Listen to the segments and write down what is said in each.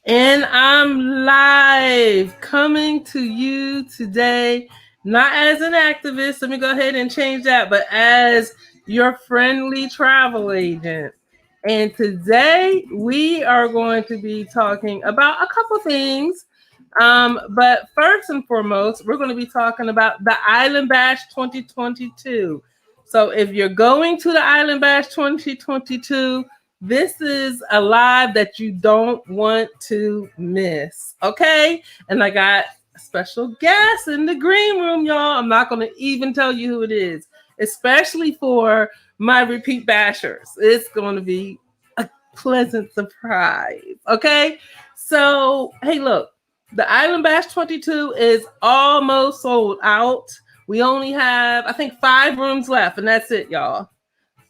And I'm live coming to you today, not as an activist, let me go ahead and change that, but as your friendly travel agent. And today we are going to be talking about a couple things. But first and foremost, we're going to be talking about the Island Bash 2022. So if you're going to the Island Bash 2022, this is a live that you don't want to miss. Okay? And I got a special guest in the green room, y'all. I'm not going to even tell you who it is, especially for my repeat bashers. It's going to be a pleasant surprise. Okay? So, hey, look, the Island Bash 22 is almost sold out. We only have, I think, 5 rooms left, and that's it, y'all.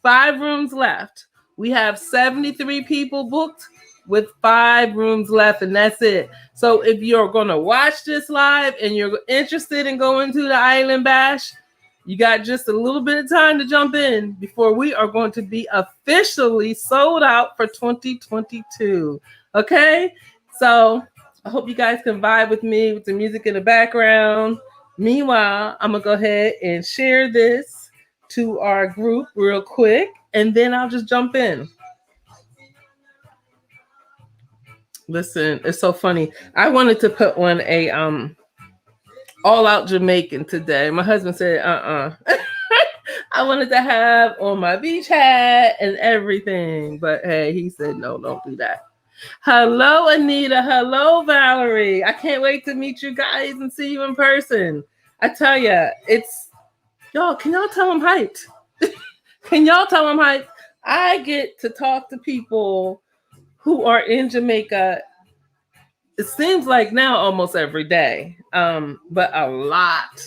5 rooms left. We have 73 people booked with 5 rooms left, and that's it. So if you're going to watch this live and you're interested in going to the Island Bash, you got just a little bit of time to jump in before we are going to be officially sold out for 2022. Okay? So I hope you guys can vibe with me with the music in the background. Meanwhile, I'm going to go ahead and share this to our group real quick, and then I'll just jump in. Listen, it's so funny. I wanted to put on a all out Jamaican today. My husband said, I wanted to have on my beach hat and everything, but hey, he said, no, don't do that. Hello, Anita. Hello, Valerie. I can't wait to meet you guys and see you in person. I tell you, it's y'all. Can y'all tell I'm hyped? Can y'all tell I'm hyped? I get to talk to people who are in Jamaica. It seems like now almost every day, but a lot,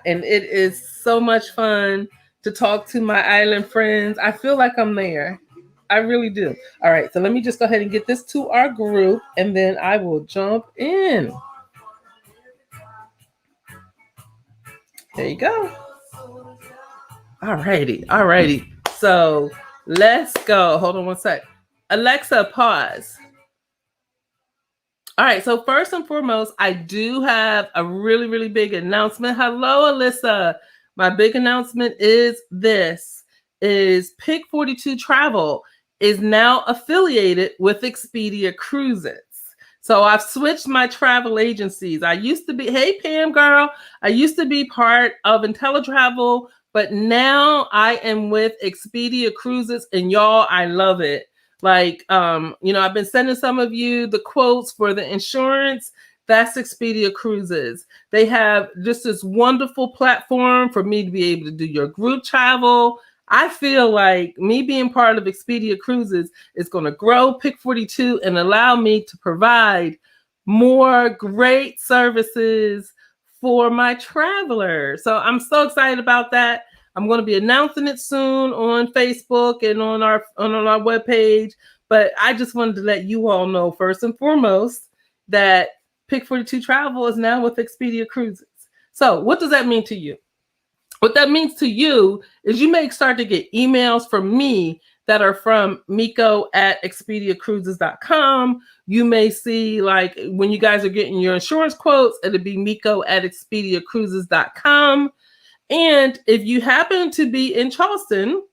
and it is so much fun to talk to my island friends. I feel like I'm there. I really do. All right, so let me just go ahead and get this to our group, and then I will jump in. There you go. All righty. So let's go. Hold on one sec. Alexa, pause. All right, so first and foremost, I do have a really, really big announcement. Hello, Alyssa. My big announcement is Pick 42 Travel is now affiliated with Expedia Cruises. So I've switched my travel agencies. I used to be, hey Pam girl, I used to be part of IntelliTravel, but now I am with Expedia Cruises, and y'all, I love it. Like, I've been sending some of you the quotes for the insurance. That's Expedia Cruises. They have just this wonderful platform for me to be able to do your group travel. I feel like me being part of Expedia Cruises is going to grow Pick 42 and allow me to provide more great services for my travelers. So I'm so excited about that. I'm going to be announcing it soon on Facebook and on our webpage. But I just wanted to let you all know first and foremost that Pick 42 Travel is now with Expedia Cruises. So what does that mean to you? What that means to you is you may start to get emails from me that are from Miko at ExpediaCruises.com. You may see, like, when you guys are getting your insurance quotes, it'll be Miko at ExpediaCruises.com. And if you happen to be in Charleston,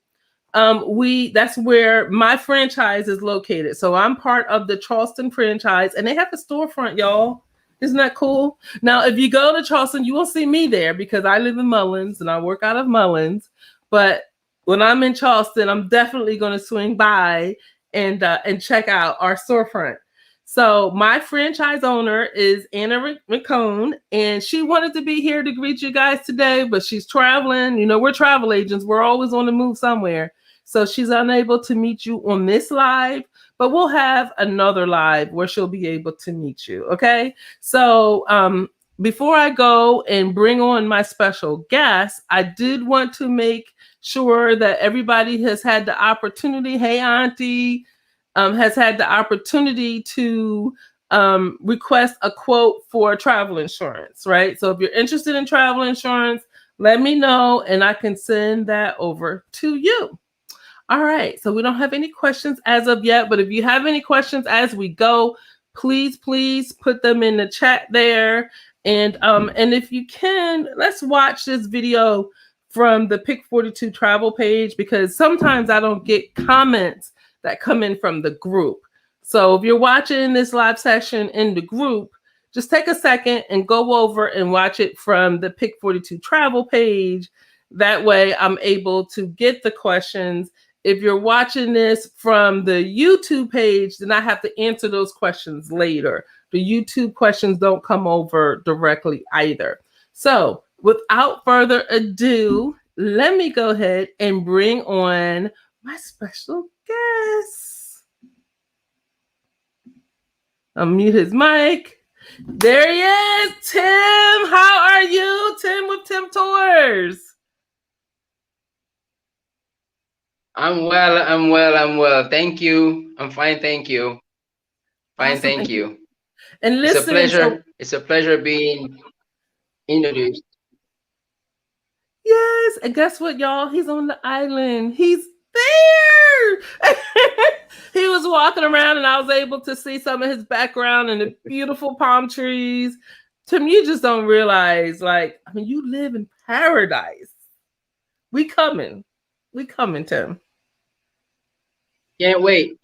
that's where my franchise is located. So I'm part of the Charleston franchise, and they have a storefront, y'all. Isn't that cool? Now, if you go to Charleston, you won't see me there because I live in Mullins and I work out of Mullins. But when I'm in Charleston, I'm definitely going to swing by and check out our storefront. So my franchise owner is Anna Rincon, and she wanted to be here to greet you guys today, but she's traveling. You know, we're travel agents. We're always on the move somewhere. So she's unable to meet you on this live, but we'll have another live where she'll be able to meet you. Okay. So before I go and bring on my special guest, I did want to make sure that everybody has had the opportunity. Hey, Auntie, has had the opportunity to request a quote for travel insurance, right? So if you're interested in travel insurance, let me know and I can send that over to you. All right. So we don't have any questions as of yet, but if you have any questions as we go, please put them in the chat there. And if you can, let's watch this video from the Pick 42 travel page, because sometimes I don't get comments that come in from the group. So if you're watching this live session in the group, just take a second and go over and watch it from the Pick 42 travel page. That way I'm able to get the questions. If you're watching this from the YouTube page, then I have to answer those questions later. The YouTube questions don't come over directly either. So without further ado, let me go ahead and bring on my special guest. Unmute his mic. There he is, Tim. How are you, Tim with Tim Tours? I'm well. Thank you. I'm fine, thank you. Fine, Awesome. thank you. And listen, it's a pleasure. It's a pleasure being introduced. Yes, and guess what, y'all? He's on the island. He's there. He was walking around, and I was able to see some of his background and the beautiful palm trees. Tim, you just don't realize, like, I mean, you live in paradise. We coming, Tim. Can't wait.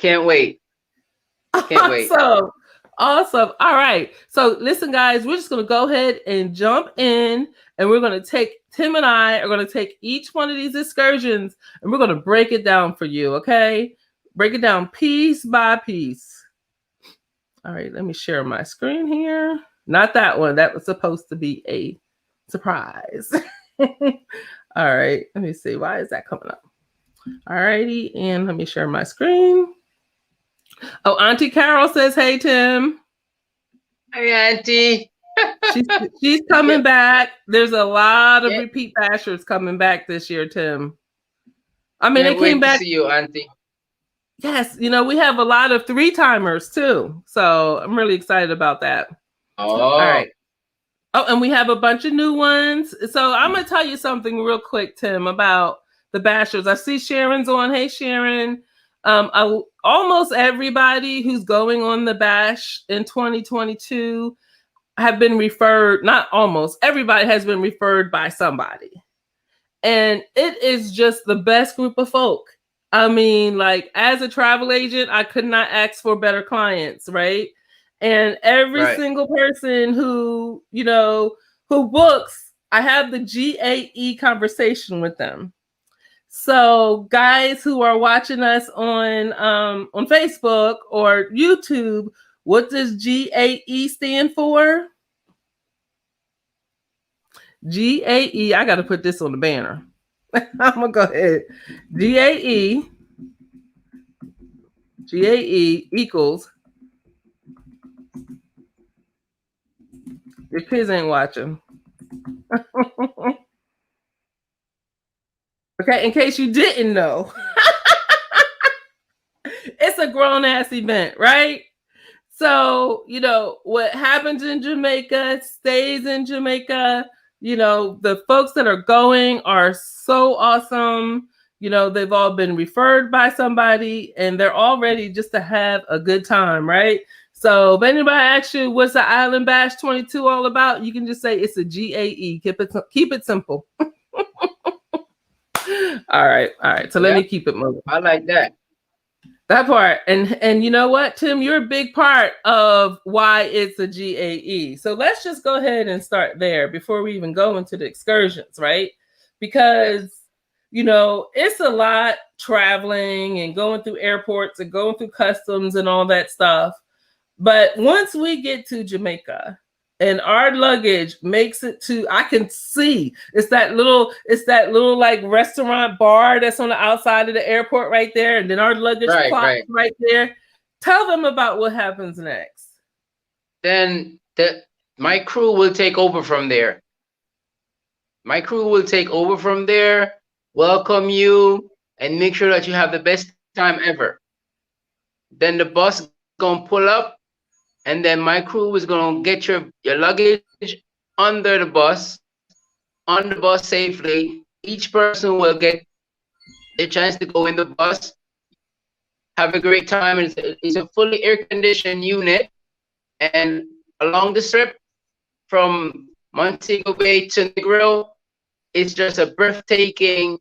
Awesome. All right. So listen, guys, we're just going to go ahead and jump in, and we're going to take, Tim and I are going to take each one of these excursions, and we're going to break it down for you. Okay. Break it down piece by piece. All right. Let me share my screen here. Not that one. That was supposed to be a surprise. All right. Let me see. Why is that coming up? All righty. And let me share my screen. Oh, Auntie Carol says, hey, Tim. Hey, Auntie. she's coming back. There's a lot of repeat bashers coming back this year, Tim. I mean, they came back. To see you, Auntie. Yes, you know, we have a lot of 3-timers too. So I'm really excited about that. Oh. All right. Oh, and we have a bunch of new ones. So I'm going to tell you something real quick, Tim, about the bashers. I see Sharon's on. Hey, Sharon. Almost everybody who's going on the bash in 2022 have been referred, not almost, everybody has been referred by somebody. And it is just the best group of folk. I mean, like, as a travel agent, I could not ask for better clients, right? And every single person who, you know, who books, I have the GAE conversation with them. So guys who are watching us on Facebook or YouTube, what does GAE stand for? GAE, I got to put this on the banner. I'm going to go ahead. GAE equals, your kids ain't watching. Okay, in case you didn't know, it's a grown-ass event, right? So, you know, what happens in Jamaica stays in Jamaica. You know, the folks that are going are so awesome. You know, they've all been referred by somebody, and they're all ready just to have a good time, right? So if anybody asks you, what's the Island Bash 22 all about? You can just say it's a GAE. Keep it simple. All right. So let me keep it moving. I like that. That part. And you know what, Tim, you're a big part of why it's a GAE. So let's just go ahead and start there before we even go into the excursions, right? Because, you know, it's a lot traveling and going through airports and going through customs and all that stuff. But once we get to Jamaica and our luggage makes it to, I can see it's that little like restaurant bar that's on the outside of the airport right there. And then our luggage clock right there. Tell them about what happens next. Then my crew will take over from there. Welcome you, and make sure that you have the best time ever. Then the bus gonna pull up, and then my crew is gonna get your luggage on the bus safely. Each person will get the chance to go in the bus, have a great time. It's a fully air-conditioned unit. And along the strip from Montego Bay to Negril, it's just a breathtaking,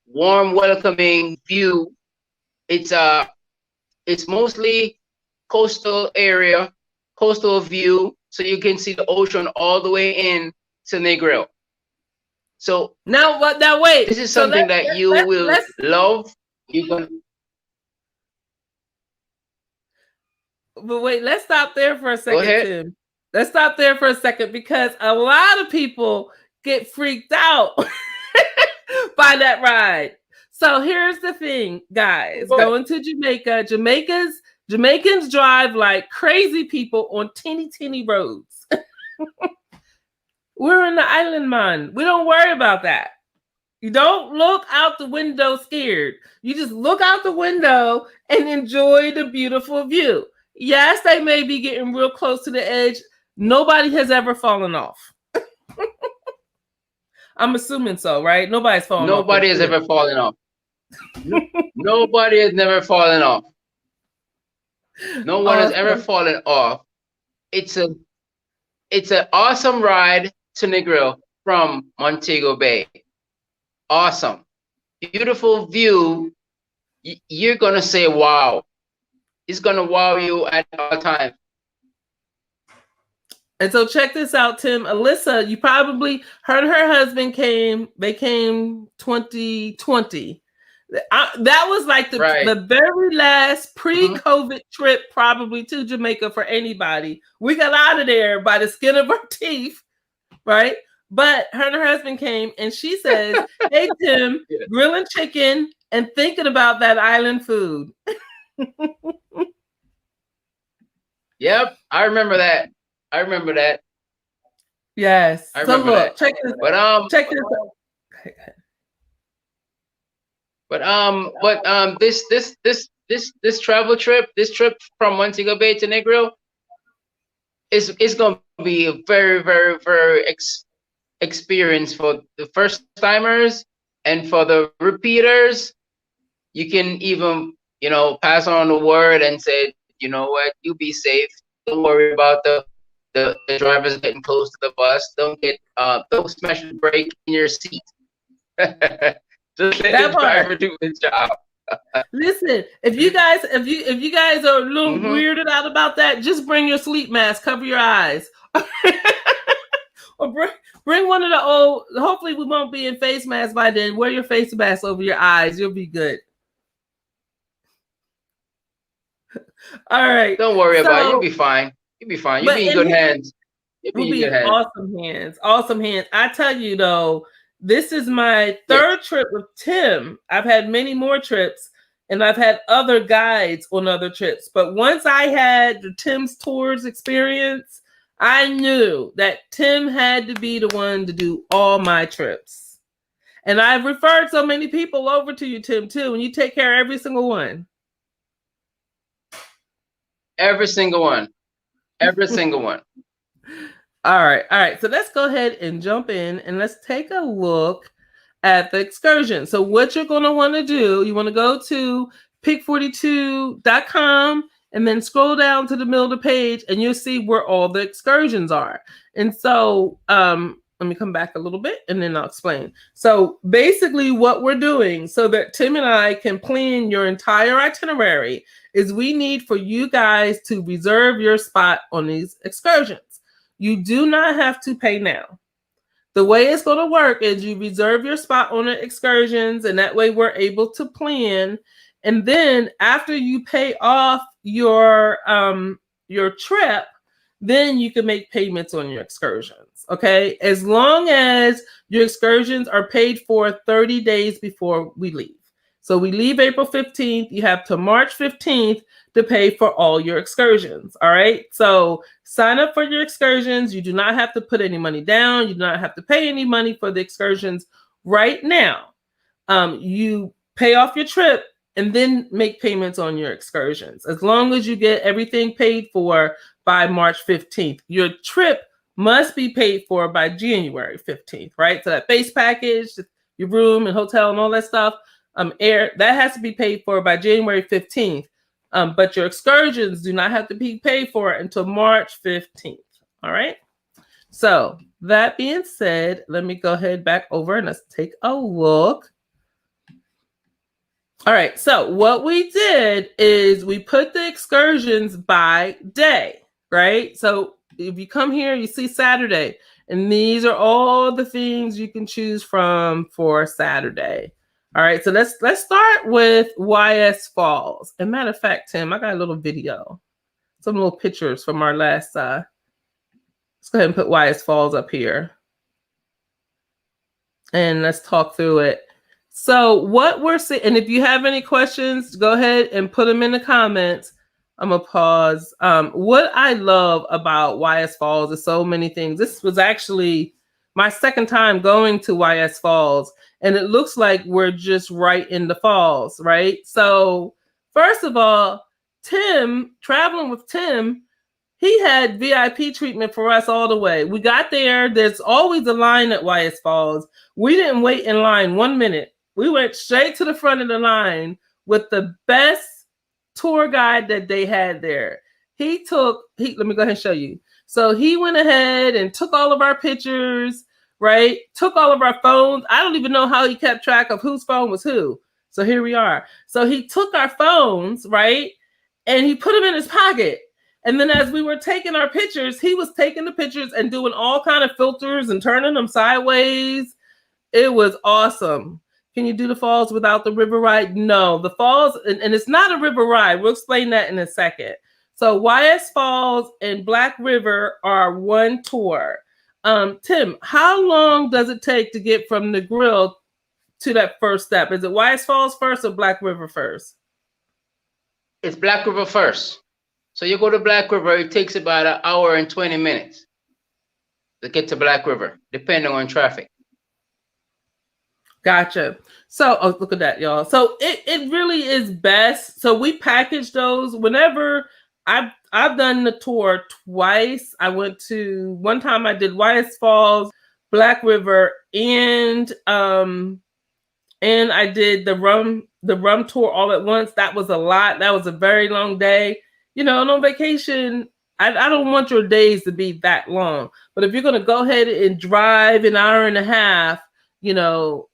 warm, welcoming view. It's mostly coastal area, coastal view, so you can see the ocean all the way in to Negril. So now wait. This is something that you will love. You're gonna. But wait, let's stop there for a second, Go ahead. Tim. Let's stop there for a second because a lot of people get freaked out by that ride. So here's the thing, guys. Going to Jamaica, Jamaicans drive like crazy people on teeny roads. We're in the island, man. We don't worry about that. You don't look out the window scared. You just look out the window and enjoy the beautiful view. Yes, they may be getting real close to the edge. Nobody has ever fallen off. I'm assuming so, right? Nobody's fallen off. Nobody has ever fallen off. Nobody has never fallen off. No one has ever fallen off. It's an awesome ride to Negril from Montego Bay. Awesome. Beautiful view. You're going to say, wow. It's going to wow you at all times. And so check this out, Tim. Alyssa, you probably heard her husband came. They came 2020. That was like the very last pre-COVID trip probably to Jamaica for anybody. We got out of there by the skin of our teeth, right? But her and her husband came and she says, hey, Tim, grilling chicken and thinking about that island food. Yep, I remember that. Yes. I remember that. Check this out. Check this out. But this travel trip, this trip from Montego Bay to Negril is going to be a very, very, very experience for the first timers and for the repeaters. You can even, pass on the word and say, you know what, you be safe. Don't worry about the drivers getting close to the bus. Don't smash the brake in your seat. Just let the driver do his job. Listen, if you guys are a little weirded out about that, just bring your sleep mask, cover your eyes. Or bring one of the old, hopefully we won't be in face masks by then. Wear your face mask over your eyes. You'll be good. All right. Don't worry about it. You'll be fine. You'll be fine. You'll be in good hands. You'll be in awesome hands. I tell you though, this is my third trip with Tim. I've had many more trips and I've had other guides on other trips. But once I had the Tim's Tours experience, I knew that Tim had to be the one to do all my trips. And I've referred so many people over to you, Tim, too, and you take care of every single one. Every single one. Every single one. All right. So let's go ahead and jump in and let's take a look at the excursion. So what you're going to want to do, you want to go to pick42.com and then scroll down to the middle of the page and you'll see where all the excursions are. And so let me come back a little bit and then I'll explain. So basically what we're doing so that Tim and I can plan your entire itinerary is we need for you guys to reserve your spot on these excursions. You do not have to pay now. The way it's going to work is you reserve your spot on the excursions and that way we're able to plan. And then after you pay off your trip, then you can make payments on your excursions. Okay. As long as your excursions are paid for 30 days before we leave. So we leave April 15th. You have to March 15th to pay for all your excursions. All right. So sign up for your excursions. You do not have to put any money down. You do not have to pay any money for the excursions right now. You pay off your trip and then make payments on your excursions. As long as you get everything paid for by March 15th, your trip must be paid for by January 15th, right? So that base package, your room and hotel and all that stuff, air, that has to be paid for by January 15th. But your excursions do not have to be paid for until March 15th. All right. So that being said, let me go ahead back over and let's take a look. All right. So what we did is we put the excursions by day, right? So if you come here, you see Saturday, and these are all the things you can choose from for Saturday. All right. So let's start with YS Falls. And matter of fact, Tim, I got a little video, some little pictures from our last. Let's go ahead and put YS Falls up here, and let's talk through it. So what we're seeing, and if you have any questions, go ahead and put them in the comments. I'm gonna pause. What I love about YS Falls is so many things. This was actually my second time going to YS Falls, and it looks like we're just right in the falls, right? So first of all, Tim, traveling with Tim, he had VIP treatment for us all the way. We got there. There's always a line at YS Falls. We didn't wait in line 1 minute. We went straight to the front of the line with the best tour guide that they had there. Let me go ahead and show you. So he went ahead and took all of our pictures, right? Took all of our phones. I don't even know how he kept track of whose phone was who. So here we are. So he took our phones, right? And he put them in his pocket. And then as we were taking our pictures, he was taking the pictures and doing all kind of filters and turning them sideways. It was awesome. Can you do the falls without the river ride? No, the falls, and it's not a river ride. We'll explain that in a second. So YS Falls and Black River are one tour. Tim, how long does it take to get from Negril to that first step? Is it YS Falls first or Black River first? It's Black River first. So you go to Black River, it takes about an hour and 20 minutes to get to Black River, depending on traffic. Gotcha. So, look at that, y'all. So it really is best. So we package those whenever I've done the tour twice. I went to one time I did YS Falls, Black River, and I did the rum tour all at once. That was a lot. That was a very long day. You know, on vacation, I don't want your days to be that long. But if you're going to go ahead and drive an hour and a half, you know,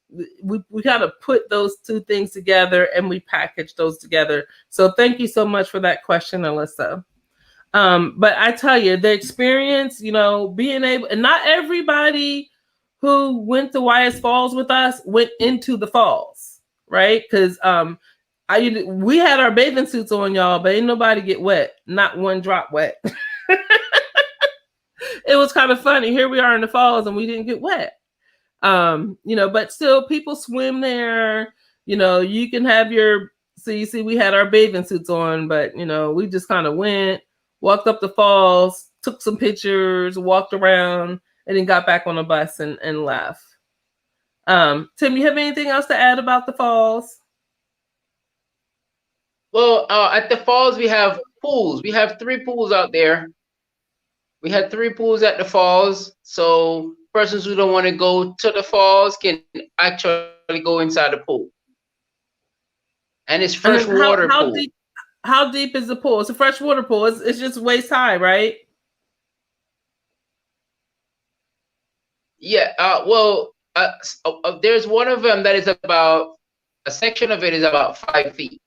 we got to put those two things together and we package those together. So thank you so much for that question, Alyssa. But I tell you, the experience, you know, being able, and not everybody who went to YS Falls with us went into the falls, right? Because we had our bathing suits on, y'all, but ain't nobody get wet. Not one drop wet. It was kind of funny. Here we are in the falls and we didn't get wet. You know, but still people swim there. You know, you can have so you see we had our bathing suits on, but you know, we just kind of went, walked up the falls, took some pictures, walked around, and then got back on the bus and left. Tim, you have anything else to add about the falls? Well, at the falls, we have pools. We have 3 pools out there. We had 3 pools at the falls. So persons who don't want to go to the falls can actually go inside the pool. And it's freshwater pool. How deep is the pool? It's a freshwater pool. It's just waist high, right? Yeah. There's one of them that is about, a section of it is about 5 feet.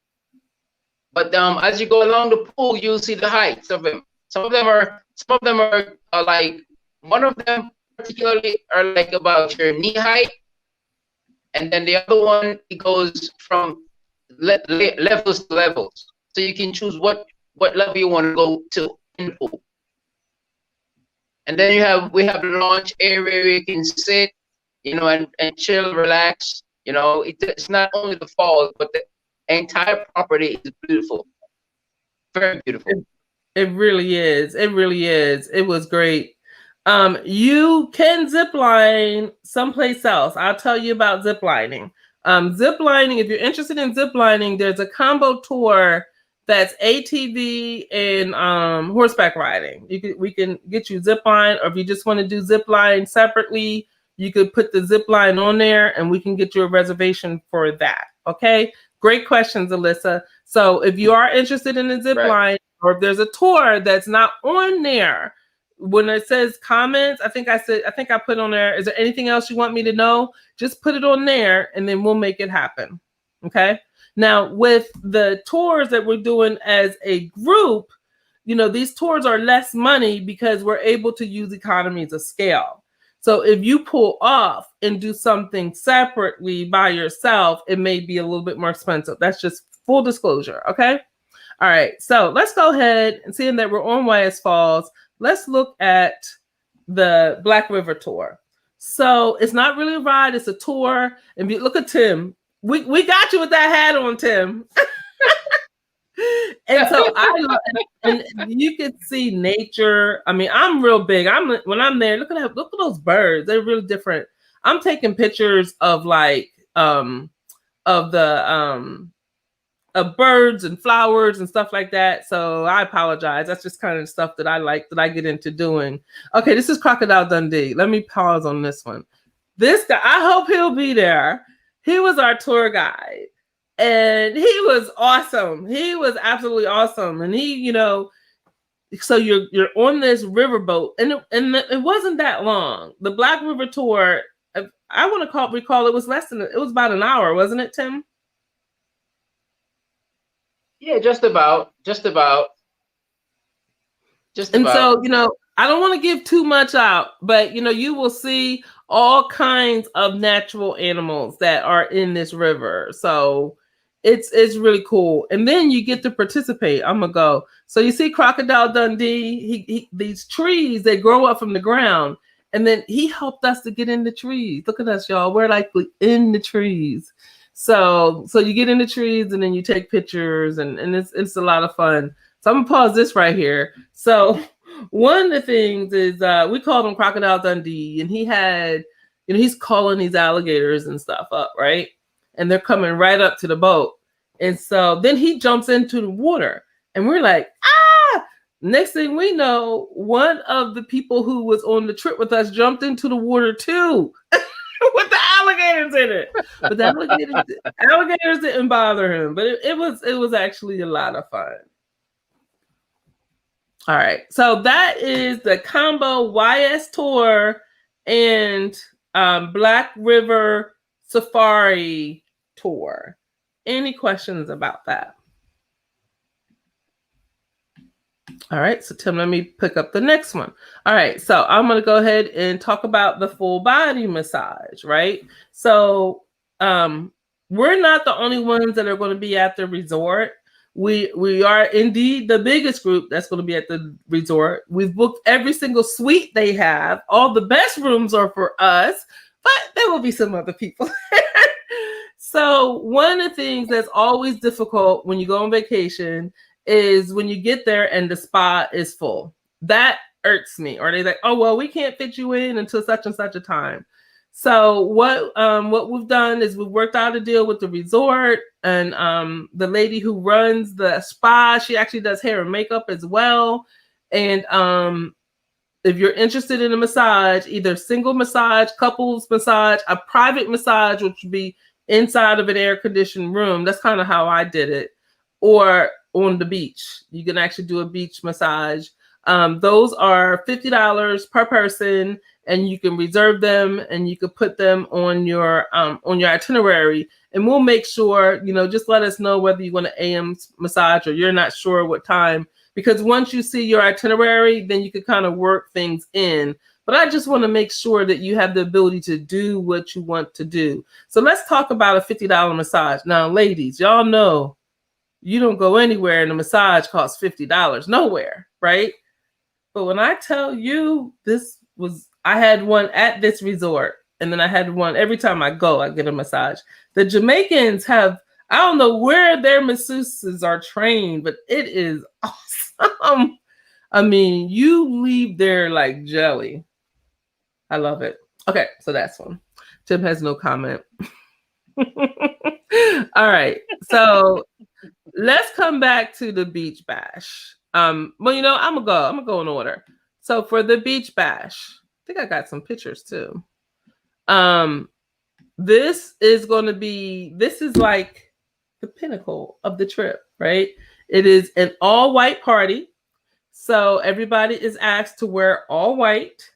But as you go along the pool, you'll see the heights of them. Some of them are like, one of them particularly are like about your knee height, and then the other one, it goes from levels to levels. So you can choose what level you want to go to in the pool. And then we have the launch area where you can sit, you know, and chill, relax. You know, it's not only the falls, but the entire property is beautiful. Very beautiful. It really is. It really is. It was great. You can zip line someplace else. I'll tell you about zip lining. Zip lining, if you're interested in zip lining, there's a combo tour that's ATV and horseback riding. We can get you zip line, or if you just want to do zip line separately, you could put the zip line on there and we can get you a reservation for that. Okay. Great questions, Alyssa. So if you are interested in the zip line, or if there's a tour that's not on there, when it says comments, I think I put on there, is there anything else you want me to know? Just put it on there and then we'll make it happen. Okay. Now with the tours that we're doing as a group, these tours are less money because we're able to use economies of scale. So if you pull off and do something separately by yourself, it may be a little bit more expensive. That's just full disclosure. Okay. All right. So let's go ahead and seeing that we're on YS Falls, let's look at the Black River tour. So it's not really a ride, it's a tour. And look at Tim. We got you with that hat on, Tim. And so and you can see nature. I mean, I'm real big. When I'm there, look at those birds. They're really different. I'm taking pictures of of birds and flowers and stuff like that. So I apologize. That's just kind of stuff that I like, that I get into doing. Okay, this is Crocodile Dundee. Let me pause on this one. This guy, I hope he'll be there. He was our tour guide. And he was awesome. He was absolutely awesome. And he, so you're on this riverboat, and it wasn't that long. The Black River tour, I want to recall it was it was about an hour, wasn't it, Tim? Yeah, just about. And so, I don't want to give too much out, but you will see all kinds of natural animals that are in this river. So it's really cool. And then you get to participate. I'm gonna go. So you see Crocodile Dundee, these trees, they grow up from the ground. And then he helped us to get in the trees. Look at us, y'all. We're like in the trees. So you get in the trees and then you take pictures and it's a lot of fun. So I'm gonna pause this right here. So one of the things is we called him Crocodile Dundee, and he had, he's calling these alligators and stuff up, right? And they're coming right up to the boat. And so then he jumps into the water and we're like, ah! Next thing we know, one of the people who was on the trip with us jumped into the water too. With the alligators in it. But the alligators didn't bother him. But it was actually a lot of fun. All right. So that is the combo YS tour and Black River Safari tour. Any questions about that? All right, so Tim, let me pick up the next one. All right, so I'm going to go ahead and talk about the full body massage, right? So we're not the only ones that are going to be at the resort. We are indeed the biggest group that's going to be at the resort. We've booked every single suite they have. All the best rooms are for us, but there will be some other people. So one of the things that's always difficult when you go on vacation is when you get there and the spa is full. That irks me. Or they're like, oh, well, we can't fit you in until such and such a time. So what we've done is we've worked out a deal with the resort, and the lady who runs the spa, she actually does hair and makeup as well. And if you're interested in a massage, either single massage, couples massage, a private massage, which would be inside of an air-conditioned room. That's kind of how I did it. Or on the beach. You can actually do a beach massage. Those are $50 per person, and you can reserve them and you can put them on your itinerary. And we'll make sure, just let us know whether you want an AM massage or you're not sure what time. Because once you see your itinerary, then you can kind of work things in. But I just want to make sure that you have the ability to do what you want to do. So let's talk about a $50 massage. Now, ladies, y'all know you don't go anywhere and the massage costs $50. Nowhere, right? But when I tell you I had one at this resort, and then I had one every time I go, I get a massage. The Jamaicans have, I don't know where their masseuses are trained, but it is awesome. I mean, you leave there like jelly. I love it. Okay, so that's one. Tim has no comment. All right, so let's come back to the beach bash. Well, I'm gonna go in order. So for the beach bash, I think I got some pictures too. This is like the pinnacle of the trip, right? It is an all white party. So everybody is asked to wear all white.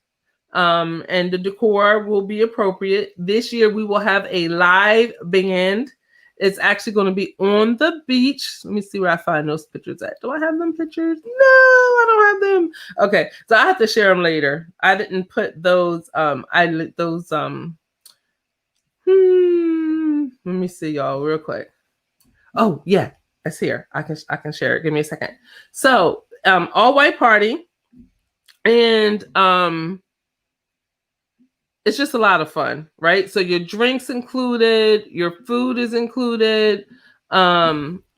And the decor will be appropriate. This year we will have a live band. It's actually going to be on the beach. Let me see where I find those pictures at. Do I have them pictures? No, I don't have them. Okay, so I have to share them later. I didn't put those. Let me see y'all real quick. Oh yeah, it's here. I can share it. Give me a second. So all white party, and it's just a lot of fun, right? So your drinks included, your food is included,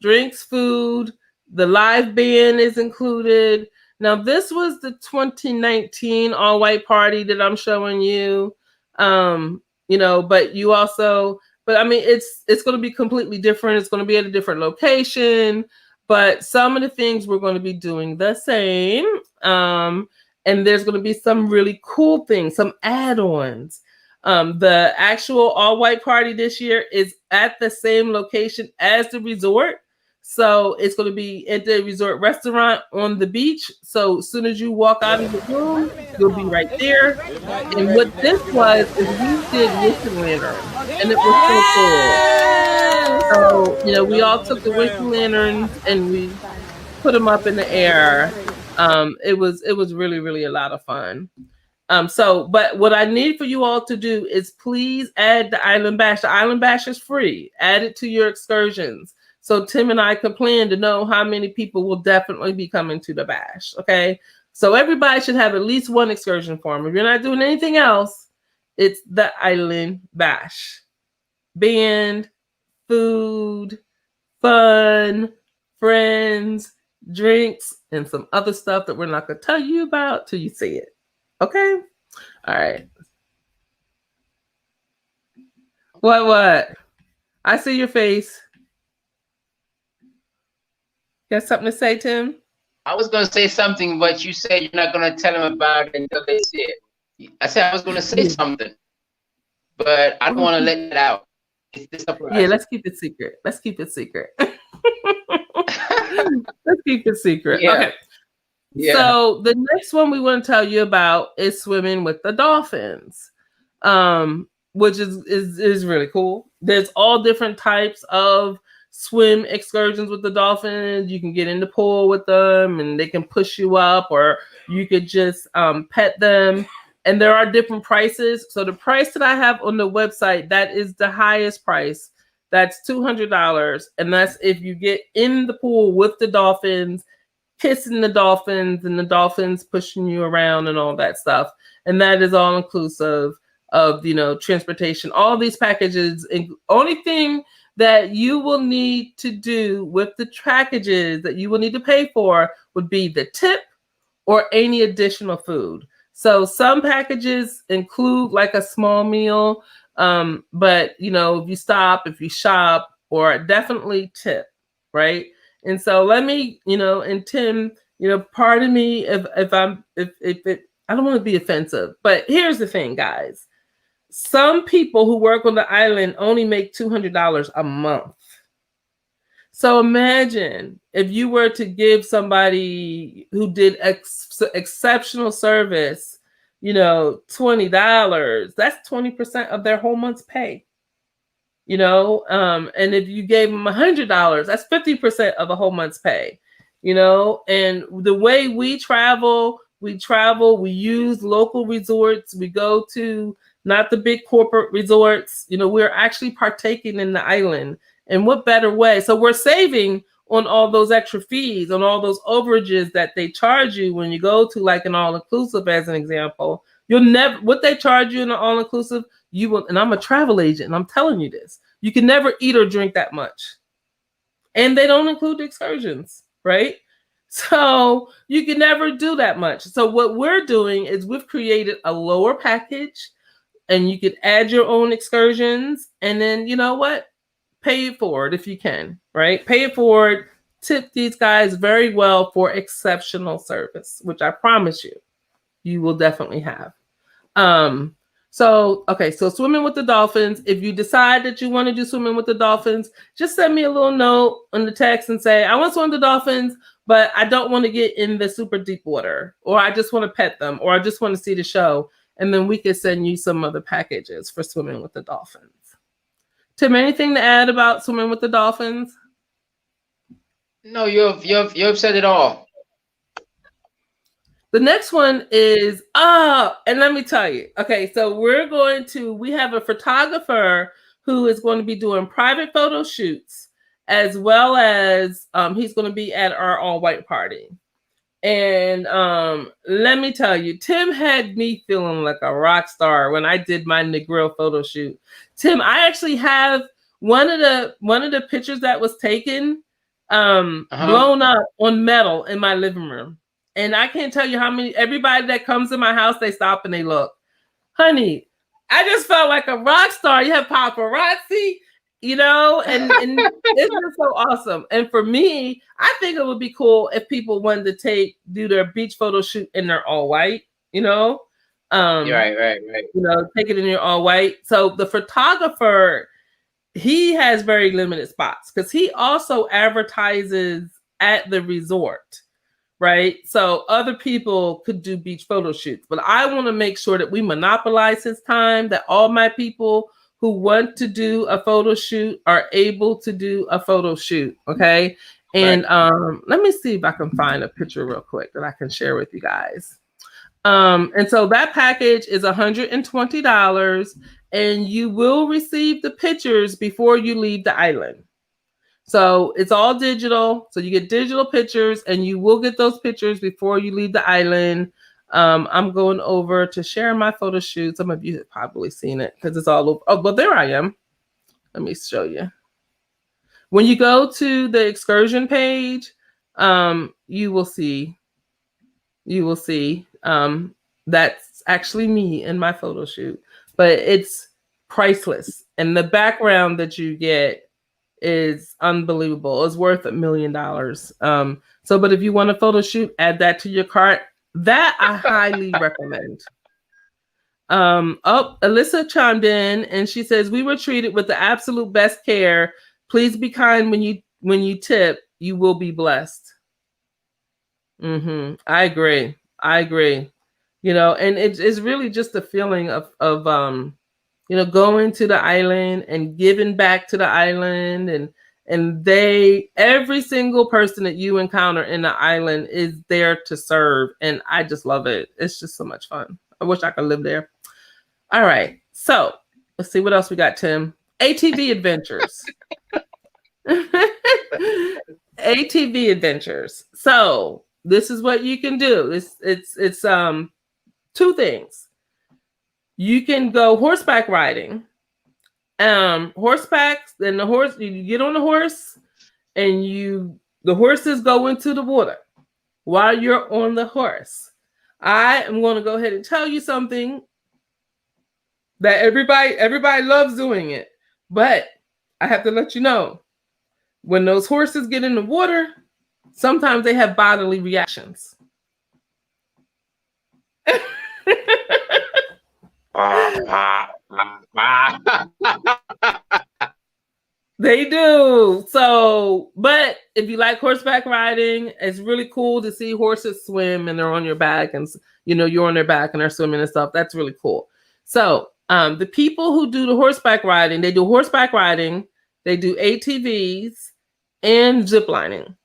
drinks, food, the live band is included. Now, this was the 2019 all white party that I'm showing you. But you also, but I mean, it's going to be completely different. It's going to be at a different location, but some of the things we're going to be doing the same. And there's going to be some really cool things, some add-ons. The actual all-white party this year is at the same location as the resort. So it's going to be at the resort restaurant on the beach. So as soon as you walk out of the room, you'll be right there. And what this was is we did wishing lanterns, and it was so cool. So, we all took the wishing lanterns and we put them up in the air. It was really, really a lot of fun. But what I need for you all to do is please add the Island Bash. The Island Bash is free. Add it to your excursions. So Tim and I can plan to know how many people will definitely be coming to the bash. Okay. So everybody should have at least one excursion form. If you're not doing anything else, it's the Island Bash. Band, food, fun, friends, drinks, and some other stuff that we're not going to tell you about till you see it. Okay? All right. What? I see your face. You got something to say, Tim? I was going to say something, but you said you're not going to tell them about it until they see it. I said I was going to say something, but I don't want to let it out. It's a surprise. Yeah, let's keep it secret. Let's keep it secret. Yeah. Okay. Yeah. So the next one we want to tell you about is swimming with the dolphins, which is really cool. There's all different types of swim excursions with the dolphins. You can get in the pool with them and they can push you up, or you could just pet them. And there are different prices. So the price that I have on the website, that is the highest price. That's $200. And that's if you get in the pool with the dolphins, kissing the dolphins, and the dolphins pushing you around and all that stuff. And that is all inclusive of, transportation. All these packages. And only thing that you will need to do with the packages that you will need to pay for would be the tip or any additional food. So some packages include like a small meal, but if you stop, if you shop, or definitely tip, right? And so let me, and Tim, pardon me if I don't want to be offensive, but here's the thing, guys. Some people who work on the island only make $200 a month. So imagine if you were to give somebody who did exceptional service, $20, that's 20% of their whole month's pay. And if you gave them $100, that's 50% of the whole month's pay. And the way we travel, we use local resorts. We go to not the big corporate resorts. We're actually partaking in the island. And what better way? So we're saving on all those extra fees, on all those overages that they charge you when you go to like an all-inclusive, as an example. You'll never, what they charge you in an all-inclusive, you will, and I'm a travel agent and I'm telling you this, you can never eat or drink that much. And they don't include the excursions, right? So you can never do that much. So what we're doing is we've created a lower package, and you could add your own excursions, and then pay it forward if you can, right? Pay it forward. Tip these guys very well for exceptional service, which I promise you will definitely have. So, okay, so swimming with the dolphins. If you decide that you want to do swimming with the dolphins, just send me a little note on the text and say, I want to swim with the dolphins, but I don't want to get in the super deep water, or I just want to pet them, or I just want to see the show. And then we could send you some other packages for swimming with the dolphins. Tim, anything to add about swimming with the dolphins? No, you've said it all. The next one is, and let me tell you. Okay, so we have a photographer who is going to be doing private photo shoots, as well as he's going to be at our all white party. And let me tell you, Tim had me feeling like a rock star when I did my Negril photo shoot. Tim, I actually have one of the pictures that was taken blown up on metal in my living room. And I can't tell you how many, everybody that comes to my house, they stop and they look. Honey, I just felt like a rock star. You have paparazzi, and it's just so awesome. And for me, I think it would be cool if people wanted to do their beach photo shoot in their all white, Right. Take it in your all white. So the photographer, he has very limited spots because he also advertises at the resort. Right. So other people could do beach photo shoots, but I want to make sure that we monopolize his time, that all my people who want to do a photo shoot are able to do a photo shoot. Okay. And let me see if I can find a picture real quick that I can share with you guys. And so that package is $120, and you will receive the pictures before you leave the island. So it's all digital. So you get digital pictures, and you will get those pictures before you leave the island. I'm going over to share my photo shoot. Some of you have probably seen it because it's all over. Oh, well, there I am. Let me show you. When you go to the excursion page, you will see that's actually me in my photo shoot, but it's priceless. And the background that you get is unbelievable. It's worth $1 million. But if you want a photo shoot, add that to your cart. That I highly recommend. Alyssa chimed in and she says, we were treated with the absolute best care. Please be kind when you tip. You will be blessed. I agree. And it's really just a feeling of going to the island and giving back to the island, and every single person that you encounter in the island is there to serve. And I just love it. It's just so much fun. I wish I could live there. All right. So let's see what else we got, Tim. ATV adventures. ATV adventures. So this is what you can do. It's two things. You can go horseback riding. Horseback, then you get on the horse, and the horses go into the water while you're on the horse. I am going to go ahead and tell you something that everybody loves doing it, but I have to let you know, when those horses get in the water, sometimes they have bodily reactions. They do. So, but if you like horseback riding, it's really cool to see horses swim and they're on your back, and you're on their back and they're swimming and stuff. That's really cool. So, the people who do the horseback riding, they do horseback riding, they do ATVs and zip lining.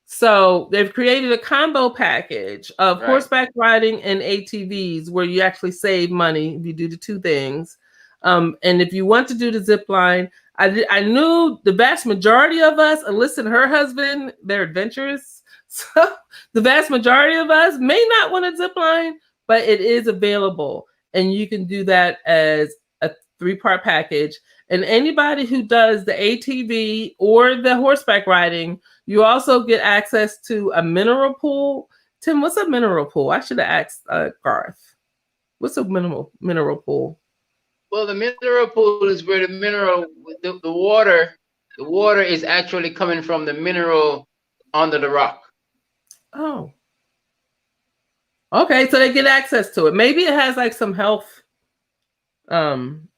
So they've created a combo package of horseback riding and ATVs where you actually save money if you do the two things. And if you want to do the zip line, I knew the vast majority of us, Alyssa and her husband, they're adventurous. So the vast majority of us may not want to zip line, but it is available. And you can do that as a 3-part package. And anybody who does the ATV or the horseback riding, you also get access to a mineral pool. Tim, what's a mineral pool? I should have asked Garth. What's a mineral pool? Well, the mineral pool is where the water is actually coming from the mineral under the rock. Oh. Okay, so they get access to it. Maybe it has like some health some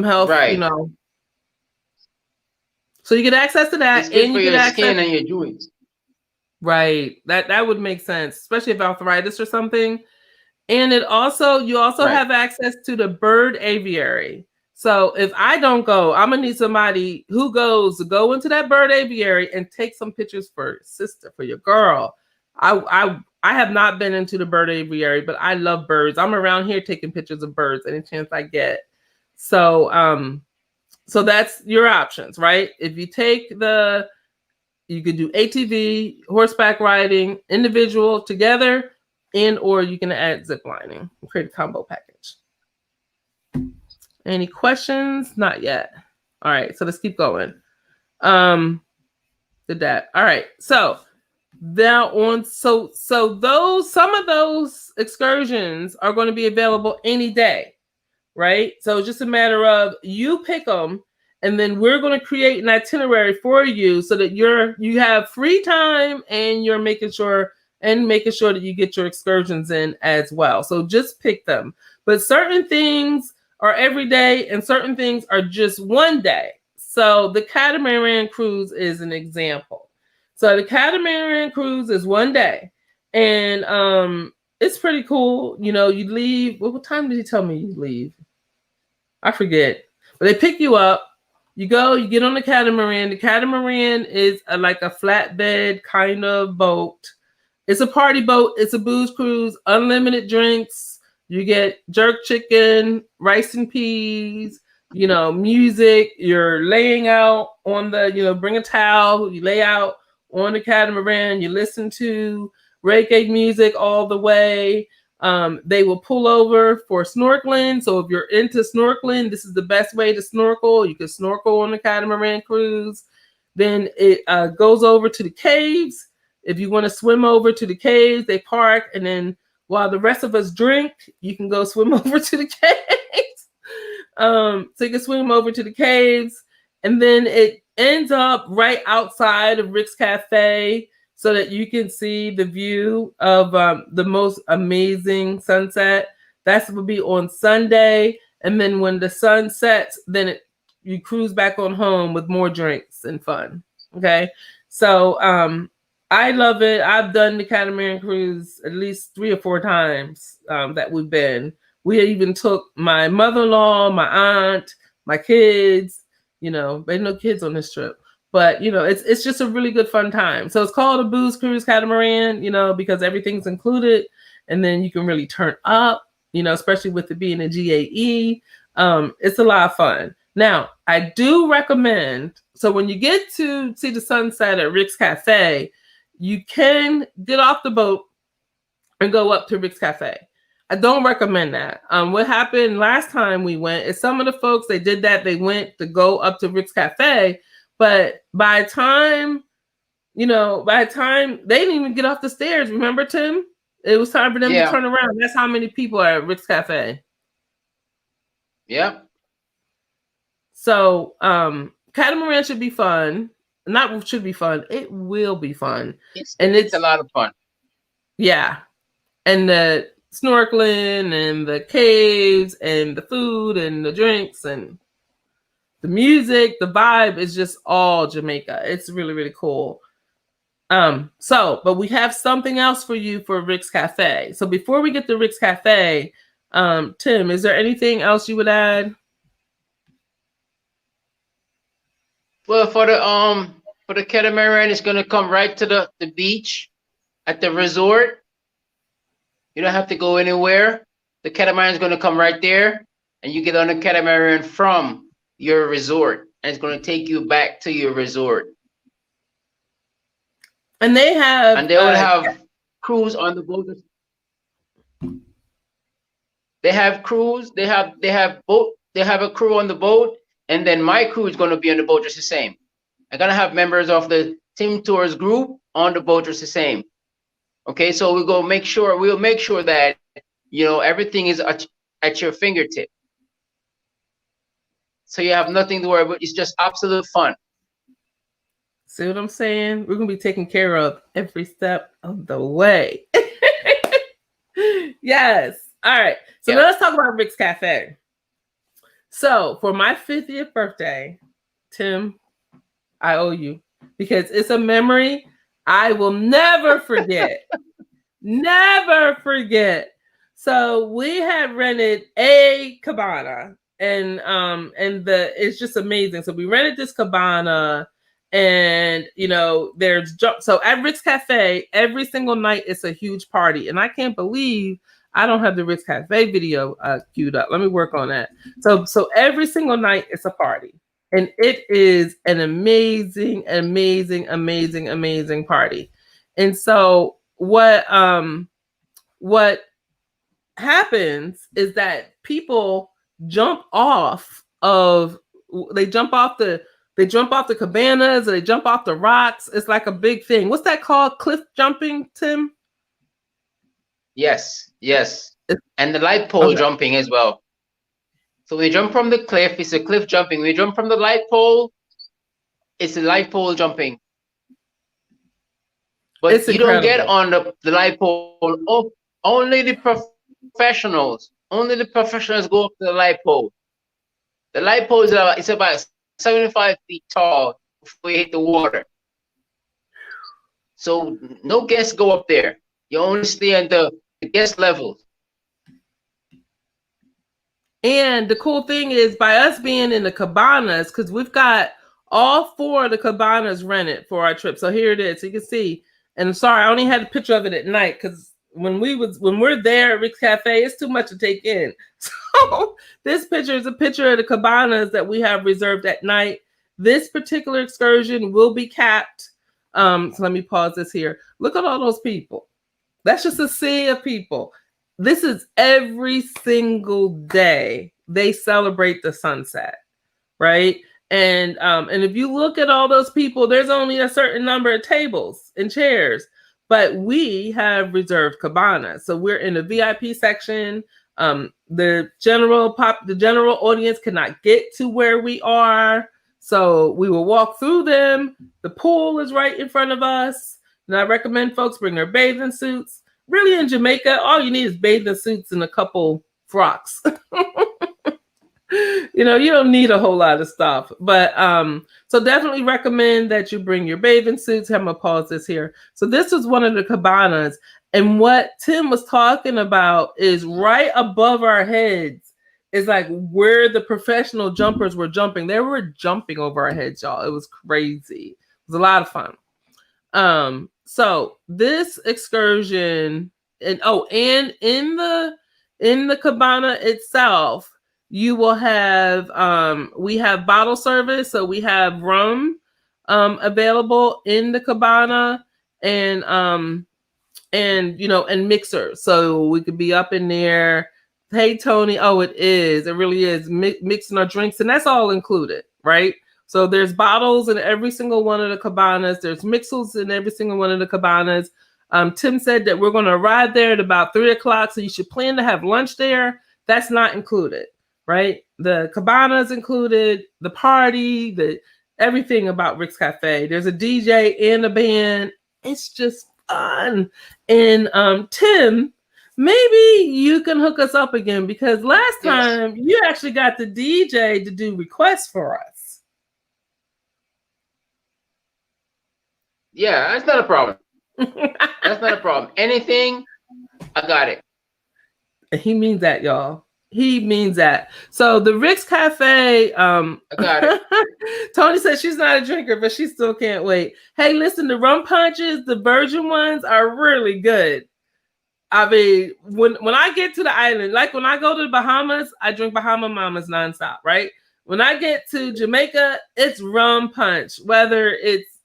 health, Right. So you get access to It's that, good and for you get your access. skin and your joints. Right. That would make sense, especially if arthritis or something. And you also Right. have access to the bird aviary. So if I don't go, I'm gonna need somebody who goes to go into that bird aviary and take some pictures for your sister, for your girl. I have not been into the bird aviary, but I love birds. I'm around here taking pictures of birds any chance I get. So that's your options, right? If you take you could do ATV, horseback riding, individual together, and or you can add zip lining and create a combo package. Any questions? Not yet. All right, so let's keep going. Did that. All right. So now on so those some of those excursions are going to be available any day, right? So it's just a matter of you pick them, and then we're going to create an itinerary for you so that you have free time and you're making sure that you get your excursions in as well. So just pick them. But certain things are every day and certain things are just one day. So the catamaran cruise is an example. So the catamaran cruise is one day, and it's pretty cool. You leave. What time did he tell me you leave? I forget. But they pick you up. You go, you get on the catamaran. The catamaran is like a flatbed kind of boat. It's a party boat. It's a booze cruise, unlimited drinks. You get jerk chicken, rice and peas, music. You're laying out on bring a towel. You lay out on the catamaran. You listen to reggae music all the way. They will pull over for snorkeling. So if you're into snorkeling, this is the best way to snorkel. You can snorkel on the catamaran cruise. Then it goes over to the caves. If you want to swim over to the caves, they park. And then while the rest of us drink, you can go swim over to the caves. So you can swim over to the caves. And then it ends up right outside of Rick's Cafe, so that you can see the view of the most amazing sunset. That's will be on Sunday. And then when the sun sets, then you cruise back on home with more drinks and fun. Okay. So I love it. I've done the catamaran cruise at least 3 or 4 times that we've been. We even took my mother-in-law, my aunt, my kids. There's no kids on this trip. But it's just a really good fun time. So it's called a booze cruise catamaran, because everything's included, and then you can really turn up, especially with it being a GAE. It's a lot of fun. Now, I do recommend, so when you get to see the sunset at Rick's Cafe, you can get off the boat and go up to Rick's Cafe. I don't recommend that. What happened last time we went is some of the folks, they did that. They went to go up to Rick's Cafe. But by the time they didn't even get off the stairs. Remember, Tim? It was time for them to turn around. That's how many people are at Rick's Cafe. Yeah. So catamaran should be fun. Not should be fun. It will be fun. It's a lot of fun. Yeah. And the snorkeling and the caves and the food and the drinks and the music, the vibe is just all Jamaica. It's really, really cool. But we have something else for you for Rick's Cafe. So before we get to Rick's Cafe, Tim, is there anything else you would add? Well, for the catamaran, it's gonna come right to the beach at the resort. You don't have to go anywhere. The catamaran is gonna come right there, and you get on the catamaran from your resort, and it's going to take you back to your resort. And they will have crews on the boat. They have crews. They have boat. They have a crew on the boat, and then my crew is going to be on the boat just the same. I'm going to have members of the Tim Tours group on the boat just the same. Okay, so we'll make sure that everything is at your fingertip. So you have nothing to worry about. It's just absolute fun. See what I'm saying? We're going to be taken care of every step of the way. Yes. All right. So let's talk about Rick's Cafe. So for my 50th birthday, Tim, I owe you because it's a memory I will never forget. Never forget. So we had rented a cabana and it's just amazing. So we rented this cabana and there's so at Rick's Cafe every single night it's a huge party and I can't believe I don't have the Rick's Cafe video queued up. Let me work on that. So every single night it's a party. And it is an amazing, amazing, amazing, amazing party. And so what happens is that people jump off the cabanas, they jump off the rocks. It's like a big thing. What's that called? Cliff jumping, Tim? Yes. And the light pole jumping as well. So we jump from the cliff, it's a cliff jumping. We jump from the light pole, it's a light pole jumping. But it's incredible. Don't get on the light pole. Oh, only the professionals go up to the light pole. The light pole is about 75 feet tall before you hit the water. So no guests go up there. You only stay at the guest level. And the cool thing is by us being in the cabanas, because we've got all 4 of the cabanas rented for our trip. So here it is. So you can see. And I'm sorry, I only had a picture of it at night because when we're there at Rick's Cafe, it's too much to take in. So this picture is a picture of the cabanas that we have reserved at night. This particular excursion will be capped. So let me pause this here. Look at all those people. That's just a sea of people. This is every single day they celebrate the sunset, right? And if you look at all those people, there's only a certain number of tables and chairs, but we have reserved cabanas. So we're in the VIP section. The general audience cannot get to where we are. So we will walk through them. The pool is right in front of us. And I recommend folks bring their bathing suits. Really in Jamaica, all you need is bathing suits and a couple frocks. You don't need a whole lot of stuff. But so definitely recommend that you bring your bathing suits. I'm going to pause this here. So this was one of the cabanas. And what Tim was talking about is right above our heads is like where the professional jumpers were jumping. They were jumping over our heads, y'all. It was crazy. It was a lot of fun. So this excursion and in the cabana itself, you will have we have bottle service, so we have rum available in the cabana and mixers, so we could be up in there. Hey Tony, it really is mixing our drinks, and that's all included, right? So there's bottles in every single one of the cabanas. There's mixers in every single one of the cabanas. Tim said that we're going to arrive there at about 3:00, so you should plan to have lunch there. That's not included, right? The cabana's included, the party, everything about Rick's Cafe. There's a DJ and a band. It's just fun. And Tim, maybe you can hook us up again because last time you actually got the DJ to do requests for us. Yeah, that's not a problem. That's not a problem. Anything, I got it. He means that, y'all. He means that. So the Rick's Cafe, I got it. Tony says she's not a drinker, but she still can't wait. Hey, listen, the rum punches, the virgin ones are really good. I mean, when I get to the island, like when I go to the Bahamas, I drink Bahama Mamas nonstop, right? When I get to Jamaica, it's rum punch, whether it's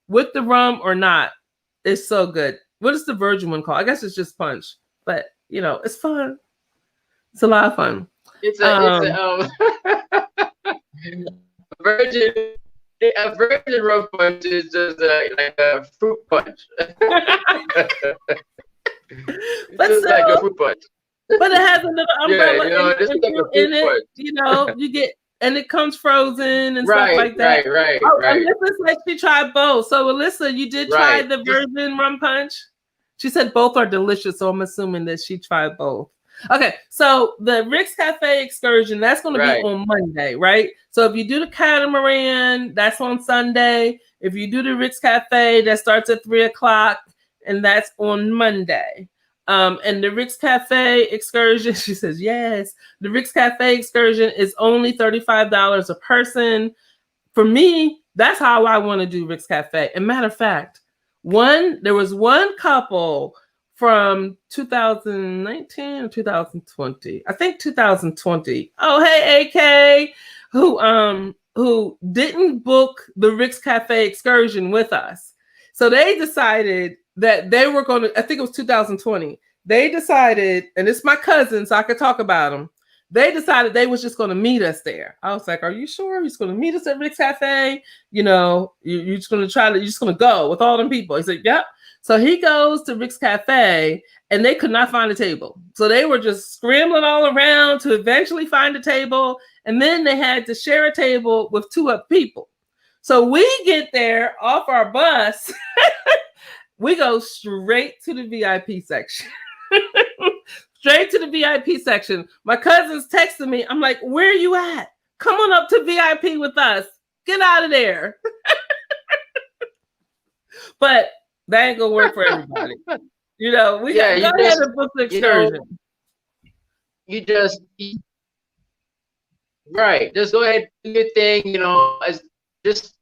with the rum or not. It's so good. What is the virgin one called? I guess it's just punch, but it's fun. It's a lot of fun. It's a virgin. A virgin rum punch is just like a fruit punch. But it's like a fruit punch. But it has a little umbrella in it. You get, and it comes frozen and stuff like that. Right. Alyssa said she tried both. So Alyssa, you did try the virgin rum punch? She said both are delicious, so I'm assuming that she tried both. Okay, so the Rick's Cafe excursion, that's going to be Right. on Monday, right? So if you do the catamaran, that's on Sunday. If you do the Rick's Cafe, that starts at 3:00, and that's on Monday. And the Rick's Cafe excursion, she says, yes, the Rick's Cafe excursion is only $35 a person. For me, that's how I want to do Rick's Cafe. And matter of fact, there was one couple from 2019 or 2020. I think 2020. Oh, hey, AK, who didn't book the Rick's Cafe excursion with us. So they decided that they were going to, I think it was 2020. They decided, and it's my cousin, so I could talk about them. They decided they was just going to meet us there. I was like, "Are you sure you're going to meet us at Rick's Cafe? You know, you're just going to you're just going to go with all them people." He said, "Yep." So he goes to Rick's Cafe, and they could not find a table. So they were just scrambling all around to eventually find a table, and then they had to share a table with two other people. So we get there off our bus. We go straight to the VIP section. Straight to the VIP section. My cousin's texting me. I'm like, where are you at? Come on up to VIP with us. Get out of there. But that ain't gonna work for everybody. You know, we got go ahead and book the excursion. Right. Just go ahead and do your thing, you know, just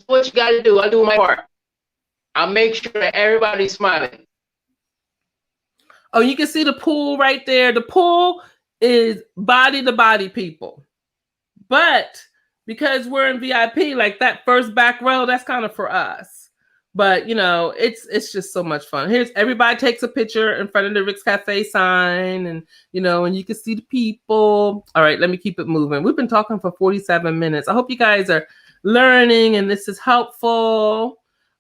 what you gotta do. I'll do my part. I'll make sure that everybody's smiling. Oh, you can see the pool right there. The pool is body to body people. But because we're in VIP, like that first back row, that's kind of for us. But you know, it's just so much fun. Here's everybody takes a picture in front of the Rick's Cafe sign, and you know, and you can see the people. All right, let me keep it moving. We've been talking for 47 minutes. I hope you guys are learning and this is helpful.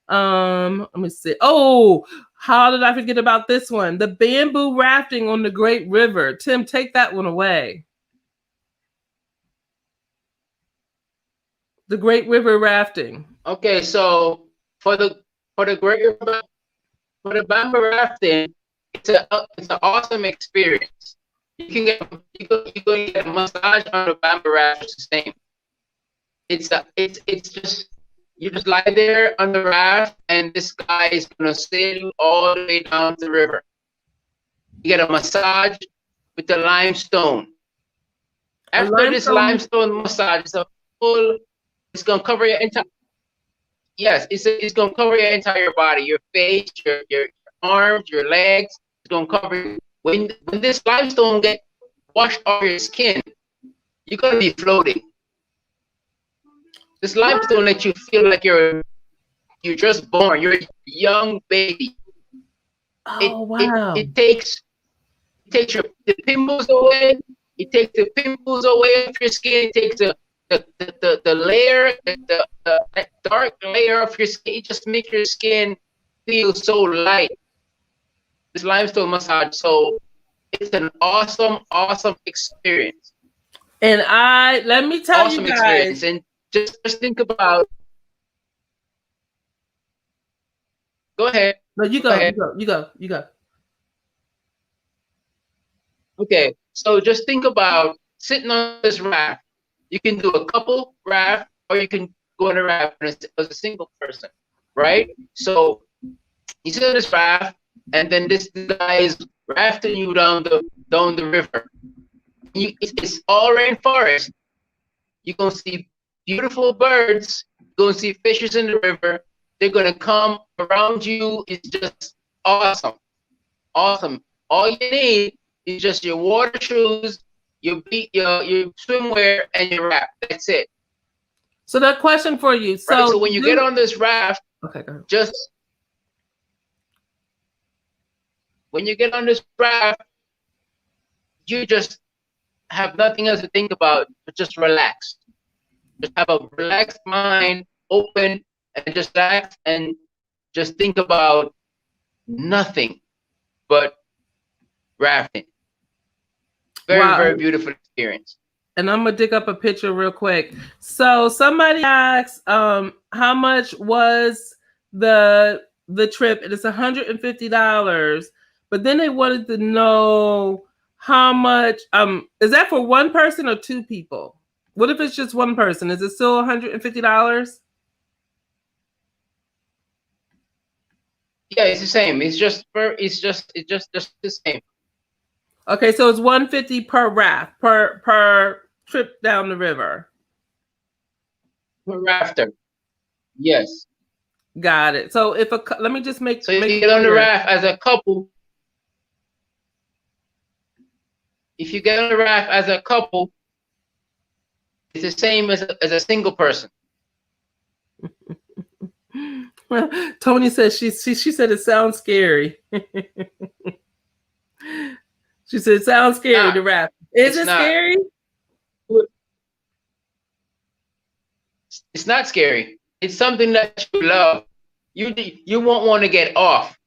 Let me see. Oh, how did I forget about this one? The bamboo rafting on the Great River. Tim, take that one away. The Great River rafting. Okay, so for the Great River, for the bamboo rafting, it's an awesome experience. You can get a massage on the bamboo raft. It's the same. It's just. You just lie there on the raft, and this guy is gonna sail you all the way down the river. You get a massage with the limestone. After this limestone massage, it's gonna cover your entire. Yes, it's gonna cover your entire body, your face, your arms, your legs. It's gonna cover you. When this limestone gets washed off your skin, you're gonna be floating. This limestone lets you feel like you're just born. You're a young baby. Oh, wow. It takes the pimples away. It takes the pimples away of your skin. It takes the layer, the dark layer of your skin. It just makes your skin feel so light. This limestone massage. So it's an awesome experience. And let me tell you guys. And just think about. Go ahead. No, you go. Okay, so just think about sitting on this raft. You can do a couple raft, or you can go on a raft as a single person, right? So you sit on this raft, and then this guy is rafting you down the river. It's all rainforest. You're gonna see beautiful birds. You're gonna see fishes in the river. They're gonna come around you. It's just awesome. All you need is just your water shoes, your swimwear, and your raft. That's it. So that question for you. So when you get on this raft, okay, go ahead. Just when you get on this raft, you just have nothing else to think about, but just relax. Just have a relaxed mind, open, and just relax and just think about nothing but rafting. Very beautiful experience. And I'm gonna dig up a picture real quick. So somebody asked, how much was the trip? It is $150, but then they wanted to know how much is that for one person or two people? What if it's just one person? Is it still $150? Yeah, it's the same. It's just the same. Okay, so it's $150 per raft, per trip down the river. Per rafter. Yes. Got it. So if let me just make So you make get on the clear. raft as a couple. If you get on the raft as a couple, it's the same as a single person. Tony says she said it sounds scary. She said it sounds scary to raft. Is it scary? It's not scary. It's something that you love. You won't want to get off.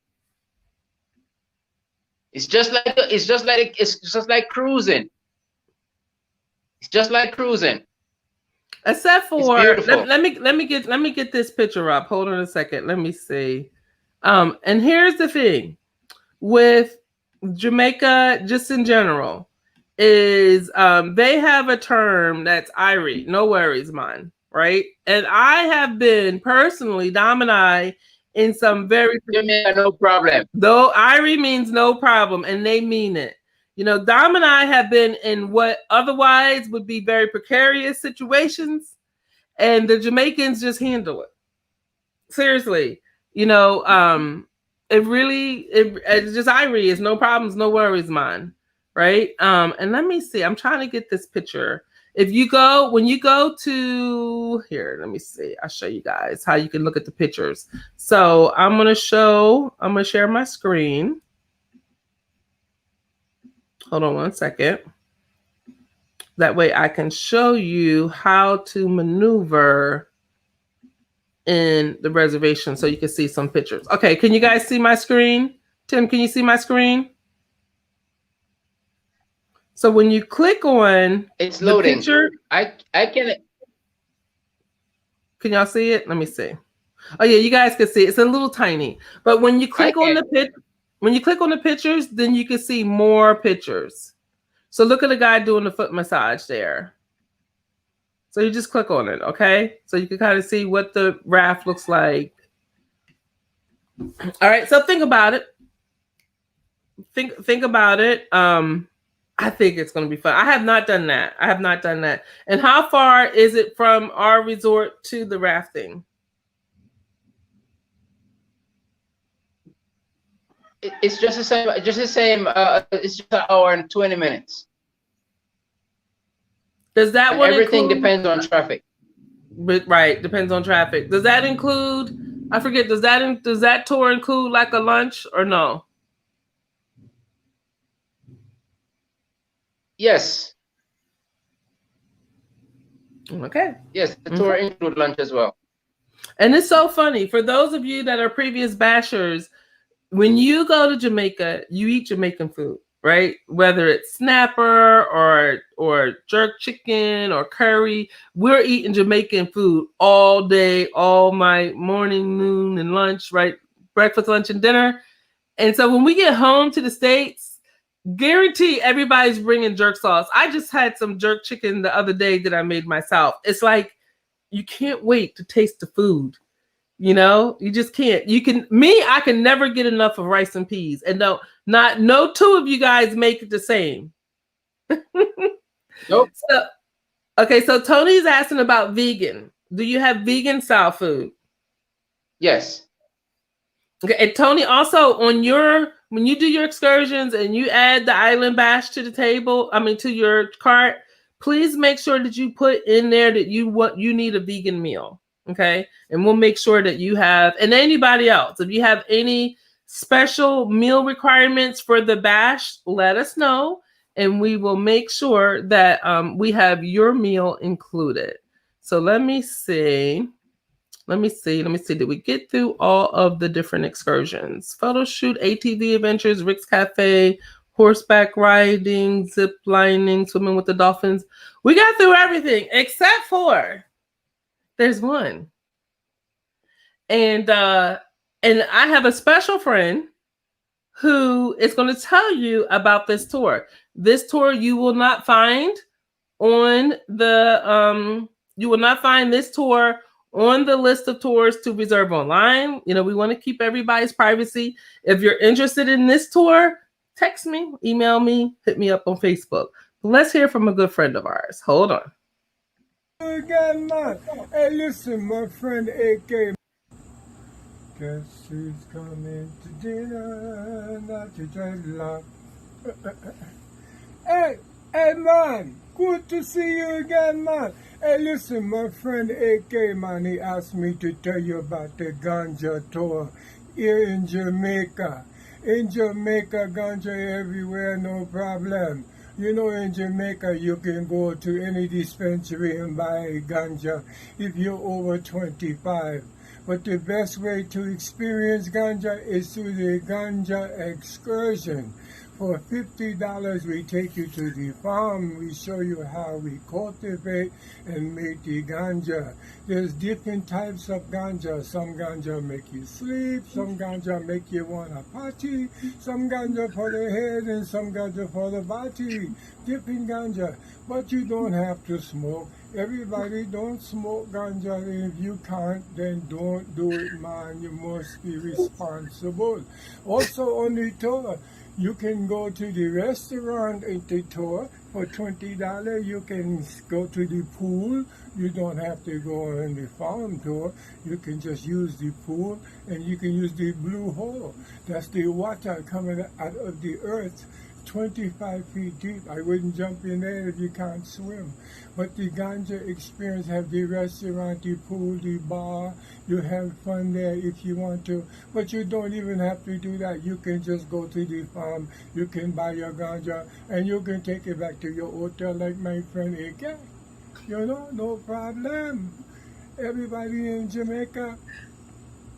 It's just like cruising. It's just like cruising. Except for let me get this picture up. Hold on a second. Let me see. And here's the thing with Jamaica, just in general, is they have a term that's Irie, no worries, man, right? And I have been personally, Dom and I, in some very no problem. Though Irie means no problem, and they mean it. You know, Dom and I have been in what otherwise would be very precarious situations, and the Jamaicans just handle it. Seriously, you know, it's just Irie is no problems, no worries, man. Right? And let me see. I'm trying to get this picture. When you go to here, let me see. I'll show you guys how you can look at the pictures. So I'm gonna share my screen. Hold on one second. That way I can show you how to maneuver in the reservation so you can see some pictures. Okay, can you guys see my screen? Tim, can you see my screen? So when you click on it's loading. Picture, I can. Can y'all see it? Let me see. Oh yeah, you guys can see it. It's a little tiny. But when you click on the pictures, then you can see more pictures. So look at the guy doing the foot massage there. So you just click on it, okay? So you can kind of see what the raft looks like. All right, so think about it. Think about it. I think it's going to be fun. I have not done that. And how far is it from our resort to the rafting? It's just the same. It's just an hour and 20 minutes. Does that one everything depends on traffic? Right, depends on traffic. Does that include? I forget. Does that tour include like a lunch or no? Yes. Okay. Yes, the tour includes lunch as well. And it's so funny for those of you that are previous bashers. When you go to Jamaica, you eat Jamaican food, right? Whether it's snapper or jerk chicken or curry, we're eating Jamaican food all day, all my morning, noon, and lunch, right? Breakfast, lunch, and dinner. And so when we get home to the States, guarantee everybody's bringing jerk sauce. I just had some jerk chicken the other day that I made myself. It's like you can't wait to taste the food. You know, you just can't. I can never get enough of rice and peas. And no two of you guys make it the same. Nope. So Tony's asking about vegan. Do you have vegan style food? Yes. Okay, and Tony, also when you do your excursions and you add the island bash to your cart, please make sure that you put in there that you need a vegan meal. Okay. And we'll make sure that you have, and anybody else, if you have any special meal requirements for the bash, let us know. And we will make sure that we have your meal included. So let me see. Did we get through all of the different excursions? Photo shoot, ATV adventures, Rick's Cafe, horseback riding, zip lining, swimming with the dolphins. We got through everything except for there's one. And I have a special friend who is going to tell you about this tour. This tour you will not find on the you will not find this tour on the list of tours to reserve online. You know, we want to keep everybody's privacy. If you're interested in this tour, text me, email me, hit me up on Facebook. Let's hear from a good friend of ours. Hold on. Again, man. Hey, listen, my friend AK. Guess who's coming to dinner? Not to dreadlock. Hey, man. Good to see you again, man. Hey, listen, my friend AK, man, he asked me to tell you about the ganja tour here in Jamaica. In Jamaica, ganja everywhere, no problem. You know, in Jamaica, you can go to any dispensary and buy ganja if you're over 25. But the best way to experience ganja is through the ganja excursion. For $50, we take you to the farm. We show you how we cultivate and make the ganja. There's different types of ganja. Some ganja make you sleep. Some ganja make you want to party. Some ganja for the head and some ganja for the body. Different ganja. But you don't have to smoke. Everybody don't smoke ganja. If you can't, then don't do it, man. You must be responsible. Also on the tour, you can go to the restaurant at the tour for $20. You can go to the pool. You don't have to go on the farm tour. You can just use the pool, and you can use the blue hole. That's the water coming out of the earth, 25 feet deep. I wouldn't jump in there if you can't swim. But the ganja experience have the restaurant, the pool, the bar. You have fun there if you want to. But you don't even have to do that. You can just go to the farm. You can buy your ganja and you can take it back to your hotel like my friend AK. You know, no problem. Everybody in Jamaica,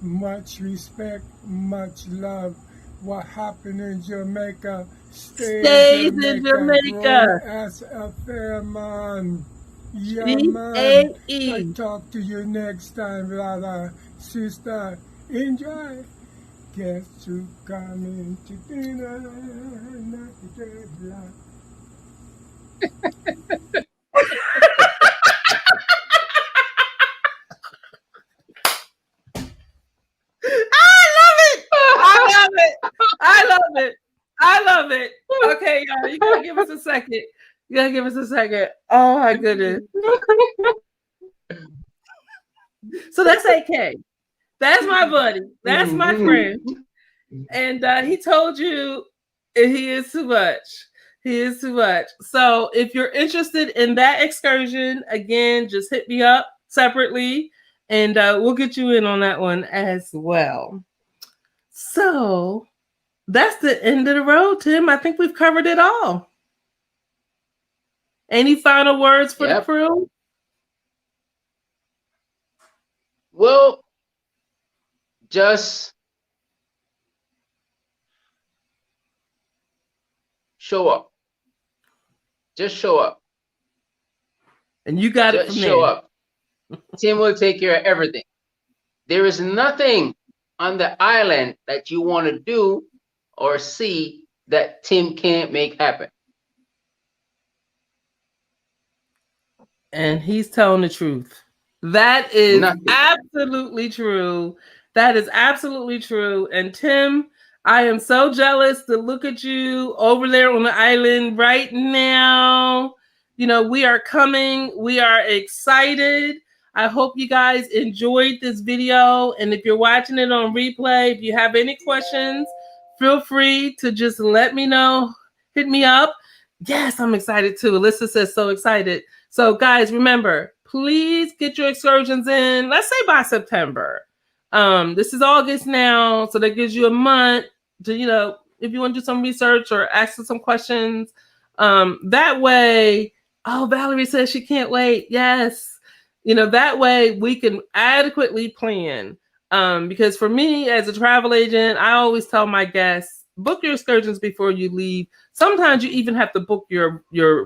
much respect, much love. What happened in Jamaica stays in Jamaica. As a fair man. Yeah, man. I talk to you next time, brother, sister. Enjoy. Guess who coming to dinner? Not the dreadlock. I love it. Okay, y'all, you gotta give us a second. Oh my goodness. So that's AK. That's my buddy. That's my friend. And he told you he is too much. He is too much. So if you're interested in that excursion, again, just hit me up separately and we'll get you in on that one as well. So that's the end of the road, Tim. I think we've covered it all. Any final words for the crew? Well, just show up. Just show up. And you got it from there. Show up. Tim will take care of everything. There is nothing on the island that you want to do or see that Tim can't make happen. And he's telling the truth. That is absolutely true. That is absolutely true. And Tim, I am so jealous to look at you over there on the island right now. You know, we are coming. We are excited. I hope you guys enjoyed this video. And if you're watching it on replay, if you have any questions, feel free to just let me know. Hit me up. Yes, I'm excited too. Alyssa says so excited. So guys, remember, please get your excursions in, let's say by September. This is August now, so that gives you a month to, you know, if you want to do some research or ask some questions. That way, oh, Valerie says she can't wait. Yes. You know, that way we can adequately plan. Because for me as a travel agent, I always tell my guests, book your excursions before you leave. Sometimes you even have to book your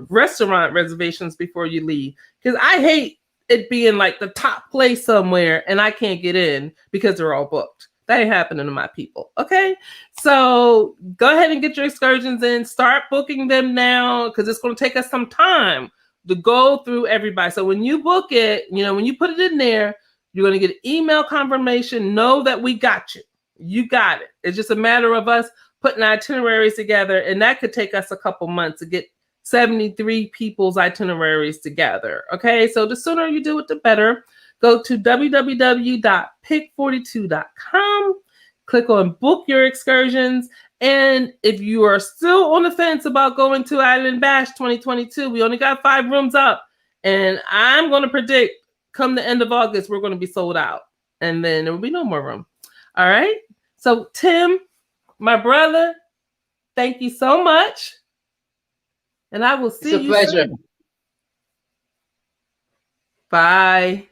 restaurant reservations before you leave. Because I hate it being like the top place somewhere and I can't get in because they're all booked. That ain't happening to my people. Okay. So go ahead and get your excursions in. Start booking them now because it's going to take us some time to go through everybody. So when you book it, when you put it in there, you're going to get email confirmation. Know that we got you. You got it. It's just a matter of us putting itineraries together. And that could take us a couple months to get 73 people's itineraries together. Okay. So the sooner you do it, the better. Go to www.pick42.com, click on book your excursions. And if you are still on the fence about going to Island Bash 2022, we only got 5 rooms up. And I'm going to predict come the end of August, we're going to be sold out. And then there will be no more room. All right. So Tim, my brother, thank you so much. And I will see you soon. It's a pleasure. Bye.